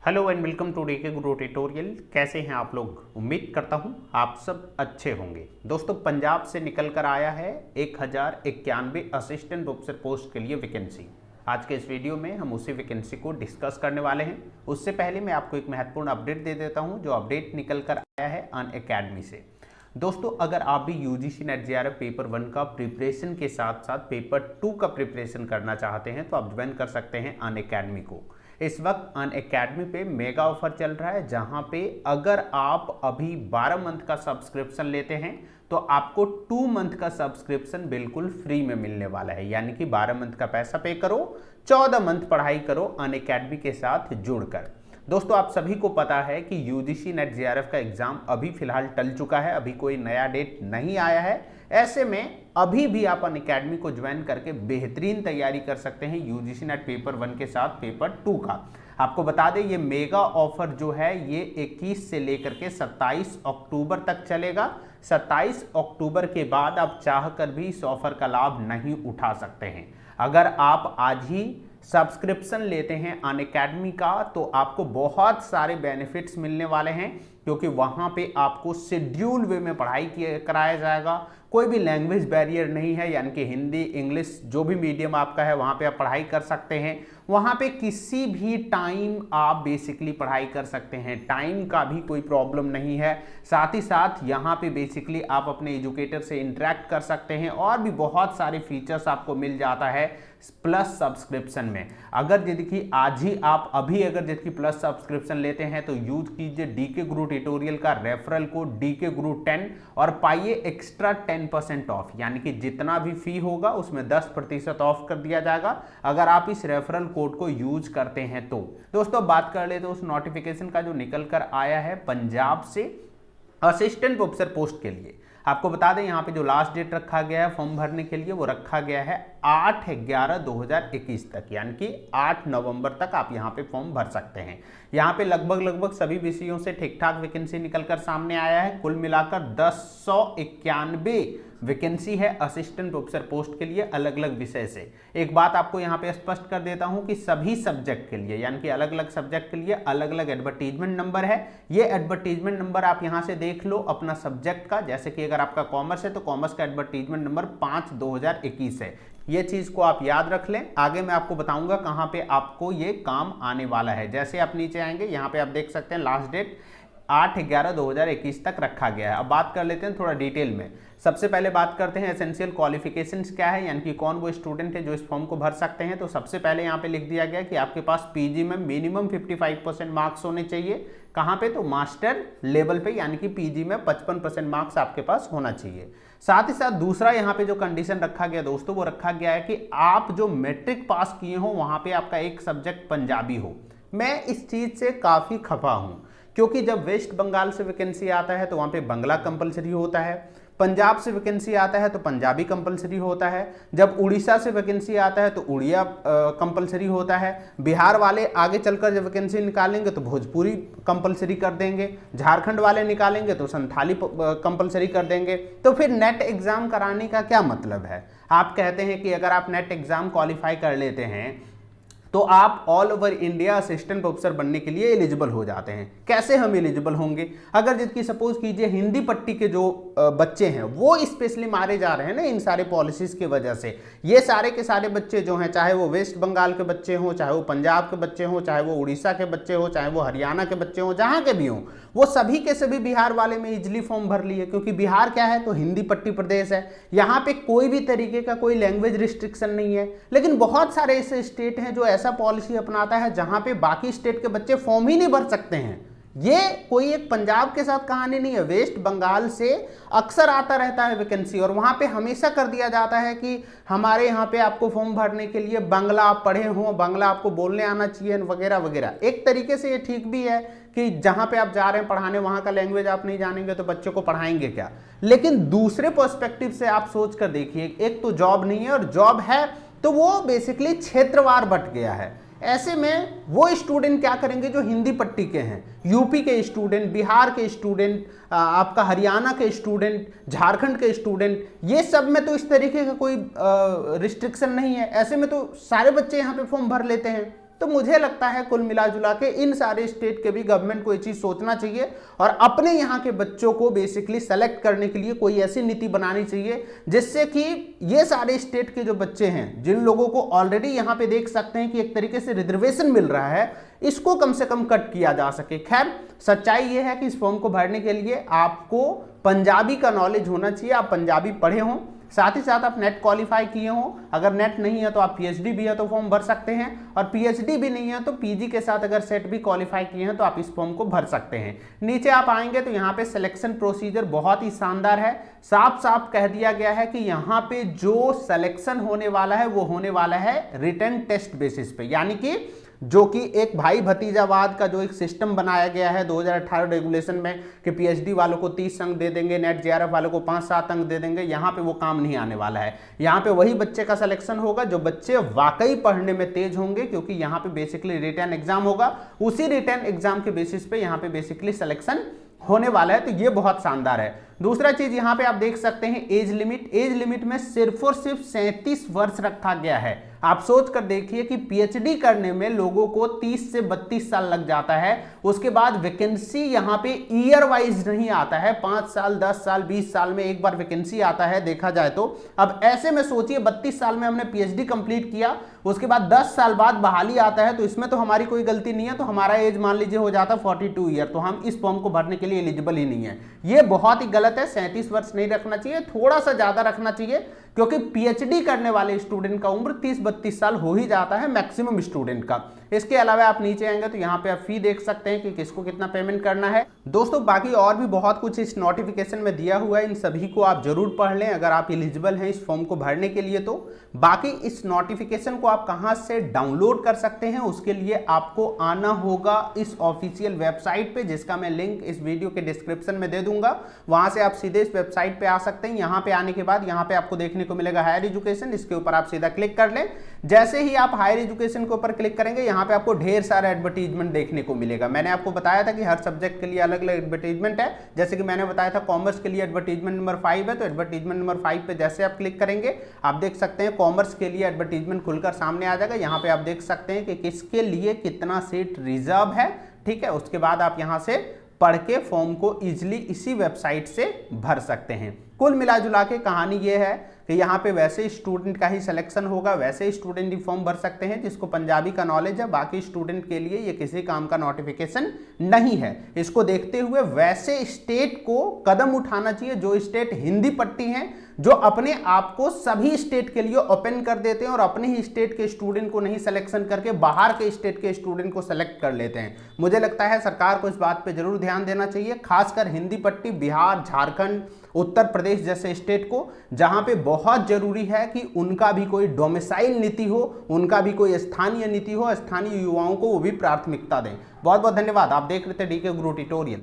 Hello and welcome to DK Guru tutorial. कैसे हैं आप लोग? उम्मीद करता हूं आप सब अच्छे होंगे। दोस्तों, पंजाब से निकल कर आया है 1091 असिस्टेंट प्रोफेसर पोस्ट के लिए वैकेंसी। आज के इस वीडियो में हम उसी वैकेंसी को डिस्कस करने वाले हैं। उससे पहले मैं आपको एक महत्वपूर्ण अपडेट दे देता हूं, जो अपडेट निकल कर आया है अनअकैडमी से। दोस्तों, अगर आप भी यूजीसी नेट जेआरएफ पेपर 1 का प्रिपरेशन के साथ साथ पेपर 2 का प्रिपरेशन करना चाहते हैं तो आप ज्वाइन कर सकते हैं अनअकैडमी को। इस वक्त अनअकैडमी पे मेगा ऑफर चल रहा है, जहां पे अगर आप अभी 12 मंथ का सब्सक्रिप्शन लेते हैं तो आपको 2 मंथ का सब्सक्रिप्शन बिल्कुल फ्री में मिलने वाला है। यानी कि 12 मंथ का पैसा पे करो, 14 मंथ पढ़ाई करो अनअकैडमी के साथ जुड़कर। दोस्तों, आप सभी को पता है कि यूजीसी नेट जेआरएफ का एग्जाम अभी फिलहाल टल चुका है, अभी कोई नया डेट नहीं आया है। ऐसे में अभी भी आप अनअकैडमी को ज्वाइन करके बेहतरीन तैयारी कर सकते हैं यूजीसी नेट पेपर 1 के साथ पेपर 2 का। आपको बता दें, ये मेगा ऑफर जो है ये 21 से लेकर के 27 अक्टूबर तक चलेगा। 27 अक्टूबर के बाद आप चाहकर भी इस ऑफर का लाभ नहीं उठा सकते हैं। अगर आप आज ही सब्सक्रिप्शन लेते हैं अनअकैडमी का तो आपको बहुत सारे बेनिफिट्स मिलने वाले हैं, क्योंकि वहां पे आपको शेड्यूल वे में पढ़ाई कराया जाएगा। कोई भी लैंग्वेज बैरियर नहीं है, यानी कि हिंदी इंग्लिश जो भी मीडियम आपका है वहां पे आप पढ़ाई कर सकते हैं। वहां पे किसी भी टाइम आप बेसिकली पढ़ाई कर सकते हैं, टाइम का भी कोई प्रॉब्लम नहीं है। साथ ही साथ यहाँ पे बेसिकली आप अपने एजुकेटर से इंटरेक्ट कर सकते हैं और भी बहुत सारे फीचर्स आपको मिल जाता है प्लस सब्सक्रिप्शन में। अगर देखिए आज ही आप अभी अगर देखिए प्लस सब्सक्रिप्शन लेते हैं तो यूज कीजिए डीके गुरु ट्यूटोरियल का रेफरल कोड डीके गुरु 10 और पाइए एक्स्ट्रा 10% ऑफ। यानी कि जितना भी फी होगा उसमें 10% ऑफ कर दिया जाएगा अगर आप इस रेफरल कोड को यूज करते हैं तो। दोस्तों, बात कर ले तो उस नोटिफिकेशन का जो निकल कर आया है पंजाब से असिस्टेंट प्रोफेसर पोस्ट के लिए। आपको बता दें, यहाँ पे जो लास्ट डेट रखा गया है फॉर्म भरने के लिए वो रखा गया है 8/11/2021 तक, यानी कि 8 नवंबर तक आप यहाँ पे फॉर्म भर सकते हैं। यहाँ पे लगभग सभी विषयों से ठीक ठाक वैकेंसी निकलकर सामने आया है। कुल मिलाकर 1091 वैकेंसी है असिस्टेंट प्रोफेसर पोस्ट के लिए अलग अलग विषय से। एक बात आपको यहाँ पे स्पष्ट कर देता हूँ कि सभी सब्जेक्ट के लिए, यानी कि अलग अलग सब्जेक्ट के लिए अलग अलग एडवर्टीजमेंट नंबर है। ये एडवर्टीजमेंट नंबर आप यहाँ से देख लो अपना सब्जेक्ट का। जैसे कि अगर आपका कॉमर्स है तो कॉमर्स का एडवर्टीजमेंट नंबर 5/2021 है। ये चीज को आप याद रख लें। आगे मैं आपको बताऊंगा कहां पे आपको ये काम आने वाला है। जैसे आप नीचे आएंगे यहाँ पे आप देख सकते हैं लास्ट डेट 8/11/2021 तक रखा गया है। अब बात कर लेते हैं थोड़ा डिटेल में। सबसे पहले बात करते हैं एसेंशियल क्वालिफिकेशंस क्या है, यानी कि कौन वो स्टूडेंट है जो इस फॉर्म को भर सकते हैं। तो सबसे पहले यहाँ पे लिख दिया गया कि आपके पास पीजी में मिनिमम 55% मार्क्स होने चाहिए। कहाँ पे? तो मास्टर लेवल पे, यानी कि पीजी में 55% मार्क्स आपके पास होना चाहिए। साथ ही साथ दूसरा यहाँ पे जो कंडीशन रखा गया दोस्तों, वो रखा गया है कि आप जो मैट्रिक पास किए हो वहां पे आपका एक सब्जेक्ट पंजाबी हो। मैं इस चीज से काफी खफा हूं, क्योंकि जब वेस्ट बंगाल से वैकेंसी आता है तो वहां पे बंगला कंपलसरी होता है, पंजाब से वैकेंसी आता है तो पंजाबी कंपलसरी होता है, जब उड़ीसा से वैकेंसी आता है तो उड़िया कंपलसरी होता है, बिहार वाले आगे चलकर जब वैकेंसी निकालेंगे तो भोजपुरी कंपलसरी कर देंगे, झारखंड वाले निकालेंगे तो संथाली कंपलसरी कर देंगे। तो फिर नेट एग्जाम कराने का क्या मतलब है? आप कहते हैं कि अगर आप नेट एग्जाम क्वालिफाई कर लेते हैं तो आप all over India assistant professor बनने के लिए एलिजिबल हो जाते हैं। कैसे हम एलिजिबल होंगे? अगर जिसकी सपोज कीजिए हिंदी पट्टी के जो बच्चे हैं वो स्पेशली मारे जा रहे हैं ना इन सारे पॉलिसीज की वजह से। ये सारे के सारे बच्चे जो हैं, चाहे वो वेस्ट बंगाल के बच्चे हों, चाहे वो पंजाब के बच्चे हों, चाहे वो उड़ीसा के बच्चे हों, चाहे वो हरियाणा के बच्चे हों, जहाँ के भी हों, वो सभी के सभी बिहार वाले में इजिली फॉर्म भर लिए। क्योंकि बिहार क्या है? तो हिंदी पट्टी प्रदेश है। यहाँ पे कोई भी तरीके का कोई लैंग्वेज रिस्ट्रिक्शन नहीं है। लेकिन बहुत सारे ऐसे स्टेट हैं जो ऐसा पॉलिसी अपनाता है जहां पे बाकी स्टेट के बच्चे फॉर्म ही नहीं भर सकते हैं। ये कोई एक पंजाब के साथ कहानी नहीं है, वेस्ट बंगाल से अक्सर आता रहता है वैकेंसी और वहां पे हमेशा कर दिया जाता है कि हमारे यहाँ पे आपको फॉर्म भरने के लिए बांग्ला आप पढ़े हो, बांग्ला आपको बोलने आना चाहिए वगैरह वगैरह। एक तरीके से ये ठीक भी है कि जहां पे आप जा रहे हैं पढ़ाने वहां का लैंग्वेज आप नहीं जानेंगे तो बच्चों को पढ़ाएंगे क्या। लेकिन दूसरे पर्सपेक्टिव से आप सोच कर देखिए, एक तो जॉब नहीं है और जॉब है तो वो बेसिकली क्षेत्रवार बट गया है। ऐसे में वो स्टूडेंट क्या करेंगे जो हिंदी पट्टी के हैं, यूपी के स्टूडेंट, बिहार के स्टूडेंट, आपका हरियाणा के स्टूडेंट, झारखंड के स्टूडेंट, ये सब में तो इस तरीके का कोई रिस्ट्रिक्शन नहीं है। ऐसे में तो सारे बच्चे यहाँ पे फॉर्म भर लेते हैं। तो मुझे लगता है कुल मिला जुला के इन सारे स्टेट के भी गवर्नमेंट को ये चीज सोचना चाहिए और अपने यहाँ के बच्चों को बेसिकली सेलेक्ट करने के लिए कोई ऐसी नीति बनानी चाहिए जिससे कि ये सारे स्टेट के जो बच्चे हैं, जिन लोगों को ऑलरेडी यहाँ पे देख सकते हैं कि एक तरीके से रिजर्वेशन मिल रहा है, इसको कम से कम कट किया जा सके। खैर, सच्चाई ये है कि इस फॉर्म को भरने के लिए आपको पंजाबी का नॉलेज होना चाहिए, आप पंजाबी पढ़े हों, साथ ही साथ आप नेट क्वालिफाई किए हों। अगर नेट नहीं है तो आप पीएचडी भी है तो फॉर्म भर सकते हैं, और पीएचडी भी नहीं है तो पीजी के साथ अगर सेट भी क्वालिफाई किए हैं तो आप इस फॉर्म को भर सकते हैं। नीचे आप आएंगे तो यहाँ पे सिलेक्शन प्रोसीजर बहुत ही शानदार है, साफ साफ कह दिया गया है कि यहाँ पे जो सिलेक्शन होने वाला है वो होने वाला है रिटन टेस्ट बेसिस पे, यानी कि जो कि एक भाई भतीजावाद का जो एक सिस्टम बनाया गया है 2018 रेगुलेशन में कि पीएचडी वालों को 30 अंक दे देंगे, नेट जेआरएफ वालों को 5-7 अंक दे देंगे, यहाँ पे वो काम नहीं आने वाला है। यहाँ पे वही बच्चे का सिलेक्शन होगा जो बच्चे वाकई पढ़ने में तेज होंगे, क्योंकि यहाँ पे बेसिकली रिटन एग्जाम होगा, उसी रिटन एग्जाम के बेसिस पे यहाँ पे बेसिकली सिलेक्शन होने वाला है। तो ये बहुत शानदार है। दूसरा चीज यहाँ पे आप देख सकते हैं एज लिमिट में सिर्फ और सिर्फ 37 वर्ष रखा गया है। आप सोच कर देखिए कि पीएचडी करने में लोगों को 30 से 32 साल लग जाता है, उसके बाद वैकेंसी यहाँ पे ईयर वाइज नहीं आता है, 5 साल 10 साल 20 साल में एक बार वैकेंसी आता है देखा जाए तो। अब ऐसे में सोचिए 32 साल में हमने पीएचडी कंप्लीट किया, उसके बाद 10 साल बाद बहाली आता है, तो इसमें तो हमारी कोई गलती नहीं है, तो हमारा एज मान लीजिए हो जाता 42 ईयर, तो हम इस फॉर्म को भरने के लिए एलिजिबल ही नहीं है। ये बहुत ही गलत है, 37 वर्ष नहीं रखना चाहिए, थोड़ा सा ज्यादा रखना चाहिए, क्योंकि पीएचडी करने वाले स्टूडेंट का उम्र 30-32 साल हो ही जाता है मैक्सिमम स्टूडेंट का। इसके अलावा आप नीचे आएंगे तो यहाँ पे आप फी देख सकते हैं कि किसको कितना पेमेंट करना है। दोस्तों बाकी और भी बहुत कुछ इस नोटिफिकेशन में दिया हुआ है, इन सभी को आप जरूर पढ़ लें अगर आप एलिजिबल हैं इस फॉर्म को भरने के लिए। तो बाकी इस नोटिफिकेशन को आप कहाँ से डाउनलोड कर सकते हैं, उसके लिए आपको आना होगा इस ऑफिशियल वेबसाइट पे, जिसका मैं लिंक इस वीडियो के डिस्क्रिप्शन में दे दूंगा। वहां से आप सीधे इस वेबसाइट पे आ सकते हैं। यहाँ पे आने के बाद यहाँ पे आपको देखने को मिलेगा हायर एजुकेशन, इसके ऊपर आप सीधा क्लिक कर लें। जैसे ही आप हायर एजुकेशन के ऊपर क्लिक करेंगे यहाँ पे आपको ढेर सारा एडवर्टीजमेंट देखने को मिलेगा। मैंने आपको बताया था कि हर सब्जेक्ट के लिए अलग अलग एडवर्टीजमेंट है, जैसे कि मैंने बताया था कॉमर्स के लिए एडवर्टीजमेंट नंबर 5 है, तो एडवर्टीजमेंट नंबर 5 पे जैसे आप क्लिक करेंगे आप देख सकते हैं कॉमर्स के लिए एडवर्टीजमेंट खुलकर सामने आ जाएगा। यहाँ पे आप देख सकते हैं कि किसके लिए कितना सीट रिजर्व है, ठीक है। उसके बाद आप यहाँ से पढ़ के फॉर्म को इजिली इसी वेबसाइट से भर सकते हैं। कुल मिला जुला के कहानी ये है कि यहाँ पे वैसे स्टूडेंट का ही सिलेक्शन होगा, वैसे स्टूडेंट ही फॉर्म भर सकते हैं जिसको पंजाबी का नॉलेज है। बाकी स्टूडेंट के लिए ये किसी काम का नोटिफिकेशन नहीं है। इसको देखते हुए वैसे स्टेट को कदम उठाना चाहिए जो स्टेट हिंदी पट्टी हैं, जो अपने आप को सभी स्टेट के लिए ओपन कर देते हैं और अपने ही स्टेट के स्टूडेंट को नहीं सिलेक्शन करके बाहर के स्टेट के स्टूडेंट को सेलेक्ट कर लेते हैं। मुझे लगता है सरकार को इस बात पे जरूर ध्यान देना चाहिए, खासकर हिंदी पट्टी बिहार, झारखंड, उत्तर प्रदेश जैसे स्टेट को, जहां पे बहुत जरूरी है कि उनका भी कोई डोमिसाइल नीति हो, उनका भी कोई स्थानीय नीति हो, स्थानीय युवाओं को वो भी प्राथमिकता दें। बहुत बहुत धन्यवाद। आप देख रहे थे डीके गुरु ट्यूटोरियल।